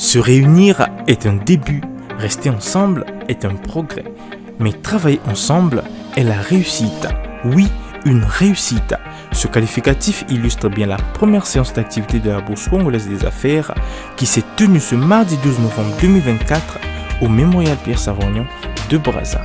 Se réunir est un début, rester ensemble est un progrès. Mais travailler ensemble est la réussite. Oui, une réussite. Ce qualificatif illustre bien la première séance d'activité de la Bourse congolaise des affaires qui s'est tenue ce mardi 12 novembre 2024 au Mémorial Pierre Savognon de Brazza.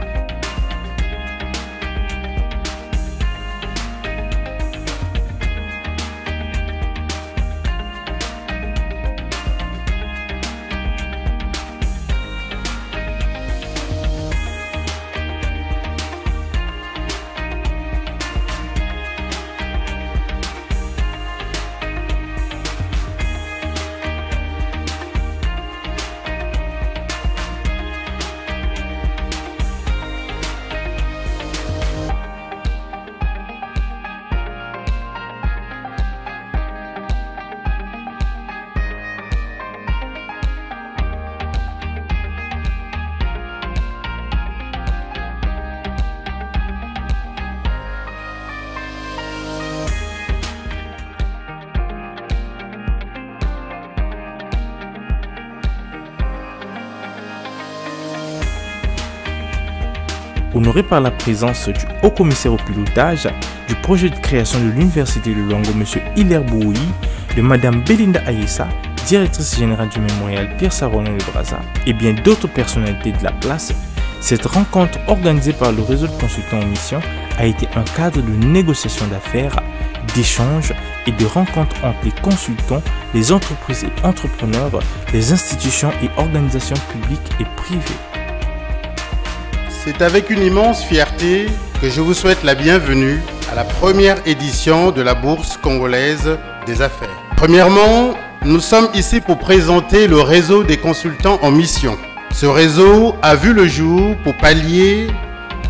Honoré par la présence du haut-commissaire au pilotage du projet de création de l'Université de Luango, M. Hilaire Bououi, de Mme Belinda Ayessa, directrice générale du Mémorial Pierre Savognon de Brazza, et bien d'autres personnalités de la place, cette rencontre organisée par le réseau de consultants en mission a été un cadre de négociation d'affaires, d'échanges et de rencontres entre les consultants, les entreprises et entrepreneurs, les institutions et organisations publiques et privées. C'est avec une immense fierté que je vous souhaite la bienvenue à la première édition de la Bourse congolaise des affaires. Premièrement, nous sommes ici pour présenter le réseau des consultants en mission. Ce réseau a vu le jour pour pallier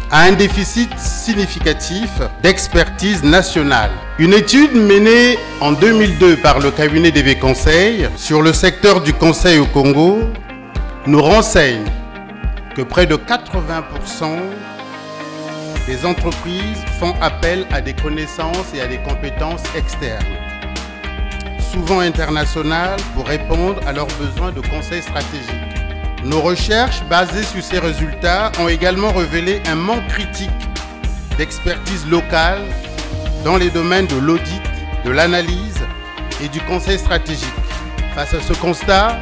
à un déficit significatif d'expertise nationale. Une étude menée en 2002 par le cabinet DV Conseil sur le secteur du conseil au Congo nous renseigne que près de 80% des entreprises font appel à des connaissances et à des compétences externes, souvent internationales, pour répondre à leurs besoins de conseil stratégique. Nos recherches basées sur ces résultats ont également révélé un manque critique d'expertise locale dans les domaines de l'audit, de l'analyse et du conseil stratégique. Face à ce constat,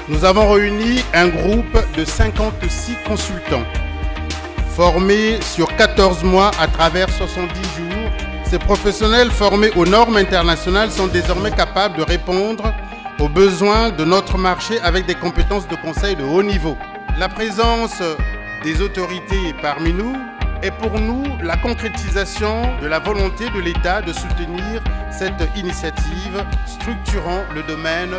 nous avons réuni un groupe de 56 consultants formés sur 14 mois à travers 70 jours. Ces professionnels formés aux normes internationales sont désormais capables de répondre aux besoins de notre marché avec des compétences de conseil de haut niveau. La présence des autorités parmi nous est pour nous la concrétisation de la volonté de l'État de soutenir cette initiative structurant le domaine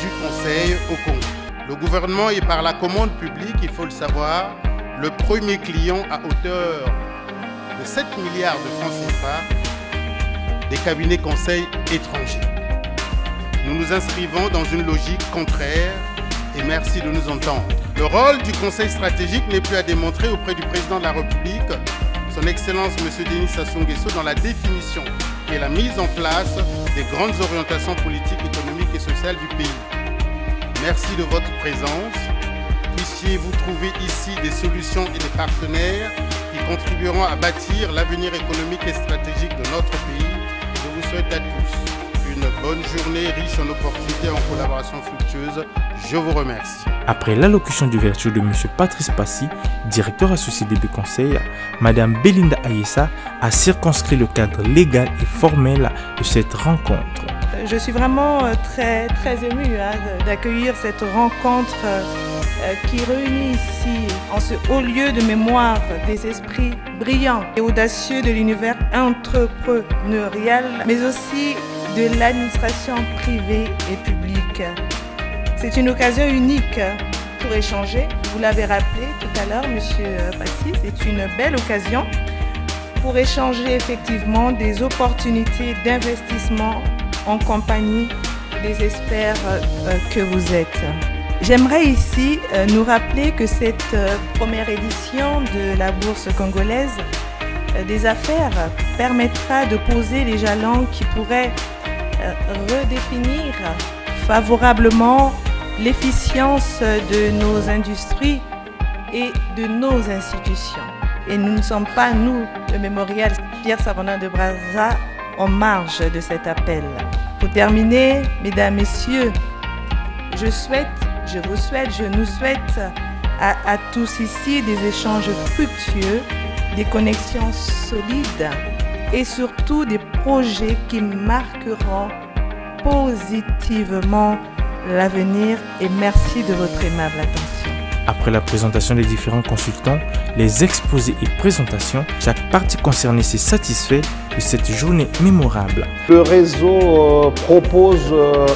du conseil au Congo. Le gouvernement est par la commande publique, il faut le savoir, le premier client à hauteur de 7 milliards de francs CFA des cabinets conseils étrangers. Nous nous inscrivons dans une logique contraire et merci de nous entendre. Le rôle du conseil stratégique n'est plus à démontrer auprès du président de la République, son Excellence M. Denis Sassou Nguesso, dans la définition et la mise en place des grandes orientations politiques, économiques et sociales du pays. Merci de votre présence. Puissiez-vous trouver ici des solutions et des partenaires qui contribueront à bâtir l'avenir économique et stratégique de notre pays. Je vous souhaite à tous une bonne journée riche en opportunités et en collaboration fructueuse. Je vous remercie. Après l'allocution d'ouverture de M. Patrice Passy, directeur associé DB Conseil, Mme Belinda Ayessa a circonscrit le cadre légal et formel de cette rencontre. Je suis vraiment très émue d'accueillir cette rencontre qui réunit ici, en ce haut lieu de mémoire, des esprits brillants et audacieux de l'univers entrepreneurial, mais aussi de l'administration privée et publique. C'est une occasion unique pour échanger. Vous l'avez rappelé tout à l'heure, Monsieur Passy, c'est une belle occasion pour échanger effectivement des opportunités d'investissement en compagnie des experts que vous êtes. J'aimerais ici nous rappeler que cette première édition de la Bourse congolaise des affaires permettra de poser les jalons qui pourraient redéfinir favorablement l'efficience de nos industries et de nos institutions. Et nous ne sommes pas, nous, le mémorial Pierre Saronin de Brazza, en marge de cet appel. Pour terminer, mesdames, messieurs, je nous souhaite à tous ici des échanges fructueux, des connexions solides et surtout des projets qui marqueront positivement l'avenir. Et merci de votre aimable attention. Après la présentation des différents consultants, les exposés et présentations, chaque partie concernée s'est satisfait de cette journée mémorable. Le réseau propose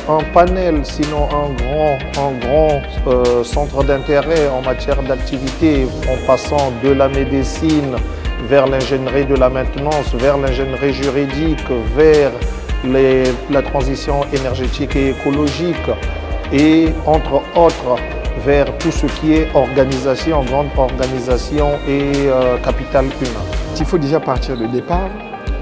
un panel, sinon un grand centre d'intérêt en matière d'activité, en passant de la médecine vers l'ingénierie de la maintenance, vers l'ingénierie juridique, vers la transition énergétique et écologique et entre autres vers tout ce qui est organisation, grande organisation et capital humain. Il faut déjà partir du départ.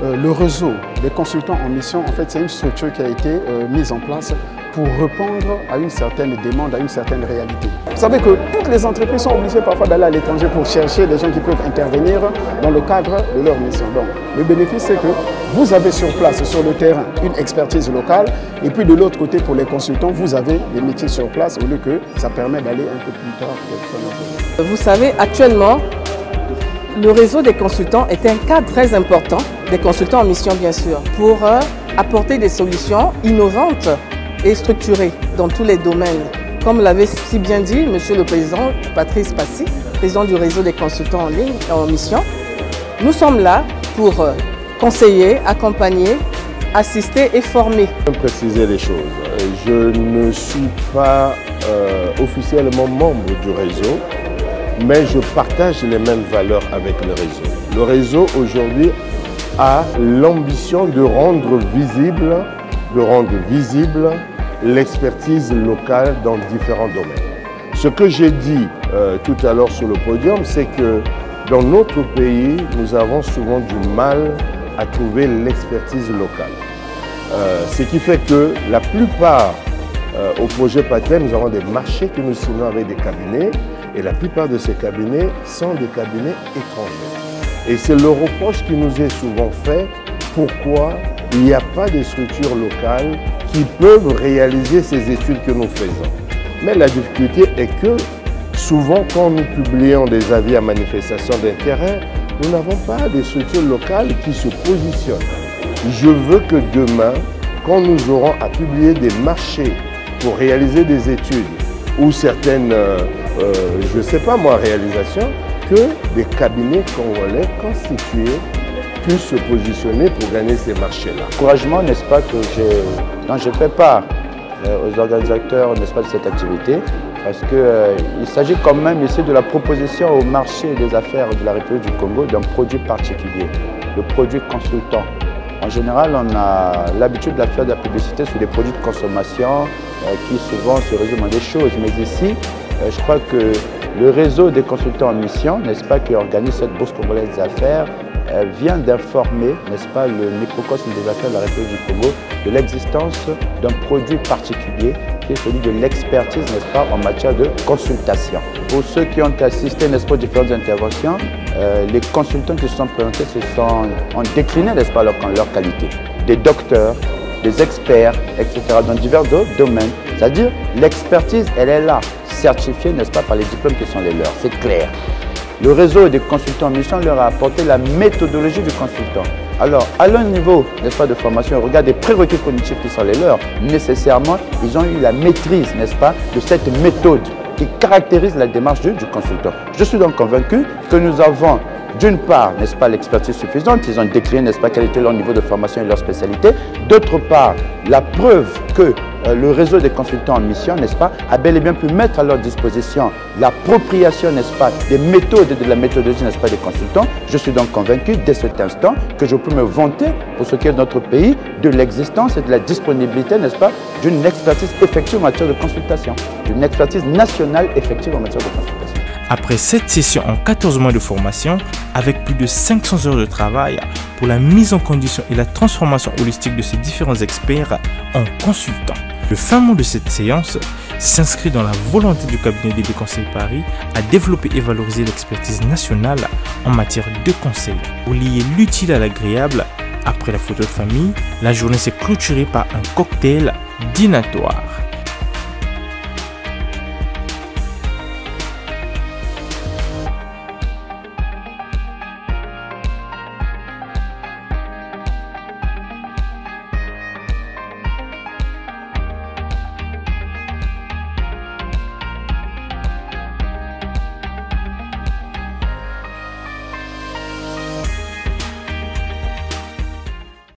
Le réseau des consultants en mission, en fait, c'est une structure qui a été mise en place pour répondre à une certaine demande, à une certaine réalité. Vous savez que toutes les entreprises sont obligées parfois d'aller à l'étranger pour chercher des gens qui peuvent intervenir dans le cadre de leur mission. Donc, le bénéfice, c'est que vous avez sur place, sur le terrain, une expertise locale, et puis de l'autre côté, pour les consultants, vous avez des métiers sur place, au lieu que ça permet d'aller un peu plus tard. Vous savez, actuellement, le réseau des consultants est un cadre très important, des consultants en mission bien sûr, pour apporter des solutions innovantes et structurées dans tous les domaines. Comme l'avait si bien dit Monsieur le Président Patrice Passy, président du réseau des consultants en ligne et en mission, nous sommes là pour conseiller, accompagner, assister et former. Je vais préciser les choses. Je ne suis pas officiellement membre du réseau, mais je partage les mêmes valeurs avec le réseau. Le réseau aujourd'hui a l'ambition de rendre visible l'expertise locale dans différents domaines. Ce que j'ai dit tout à l'heure sur le podium, c'est que dans notre pays, nous avons souvent du mal à trouver l'expertise locale. Ce qui fait que la plupart, au projet Patria, nous avons des marchés que nous signons avec des cabinets, et la plupart de ces cabinets sont des cabinets étrangers. Et c'est le reproche qui nous est souvent fait, pourquoi il n'y a pas de structures locales qui peuvent réaliser ces études que nous faisons. Mais la difficulté est que souvent quand nous publions des avis à manifestation d'intérêt, nous n'avons pas de structures locales qui se positionnent. Je veux que demain, quand nous aurons à publier des marchés pour réaliser des études ou certaines, je ne sais pas moi, réalisations, que des cabinets congolais constitués puissent se positionner pour gagner ces marchés-là. Encouragement, n'est-ce pas, que je fais part aux organisateurs, n'est-ce pas, de cette activité, parce qu'il s'agit quand même ici de la proposition au marché des affaires de la République du Congo d'un produit particulier, le produit consultant. En général, on a l'habitude de faire de la publicité sur des produits de consommation qui souvent se résument à des choses. Mais ici, je crois que le réseau des consultants en mission, n'est-ce pas, qui organise cette bourse congolaise des affaires, vient d'informer, n'est-ce pas, le microcosme des affaires de la République du Congo de l'existence d'un produit particulier qui est celui de l'expertise, n'est-ce pas, en matière de consultation. Pour ceux qui ont assisté, n'est-ce pas, aux différentes interventions, les consultants qui se sont présentés ont décliné, n'est-ce pas, leur qualité. Des docteurs, des experts, etc., dans divers domaines. C'est-à-dire, l'expertise, elle est là, certifiée, n'est-ce pas, par les diplômes qui sont les leurs. C'est clair. Le réseau des consultants en mission leur a apporté la méthodologie du consultant. Alors, à leur niveau, n'est-ce pas, de formation, au regard des prérequis cognitifs qui sont les leurs, nécessairement, ils ont eu la maîtrise, n'est-ce pas, de cette méthode qui caractérise la démarche du consultant. Je suis donc convaincu que nous avons, d'une part, n'est-ce pas, l'expertise suffisante, ils ont décliné, n'est-ce pas, quel était leur niveau de formation et leur spécialité. D'autre part, la preuve que le réseau des consultants en mission, n'est-ce pas, a bel et bien pu mettre à leur disposition l'appropriation, n'est-ce pas, des méthodes et de la méthodologie, n'est-ce pas, des consultants. Je suis donc convaincu dès cet instant que je peux me vanter, pour ce qui est de notre pays, de l'existence et de la disponibilité, n'est-ce pas, d'une expertise effective en matière de consultation, d'une expertise nationale effective en matière de consultation. Après cette session en 14 mois de formation, avec plus de 500 heures de travail pour la mise en condition et la transformation holistique de ces différents experts en consultants, Le fin mot de cette séance s'inscrit dans la volonté du cabinet DB Conseil Paris à développer et valoriser l'expertise nationale en matière de conseil. Pour lier l'utile à l'agréable, après la photo de famille, la journée s'est clôturée par un cocktail dînatoire.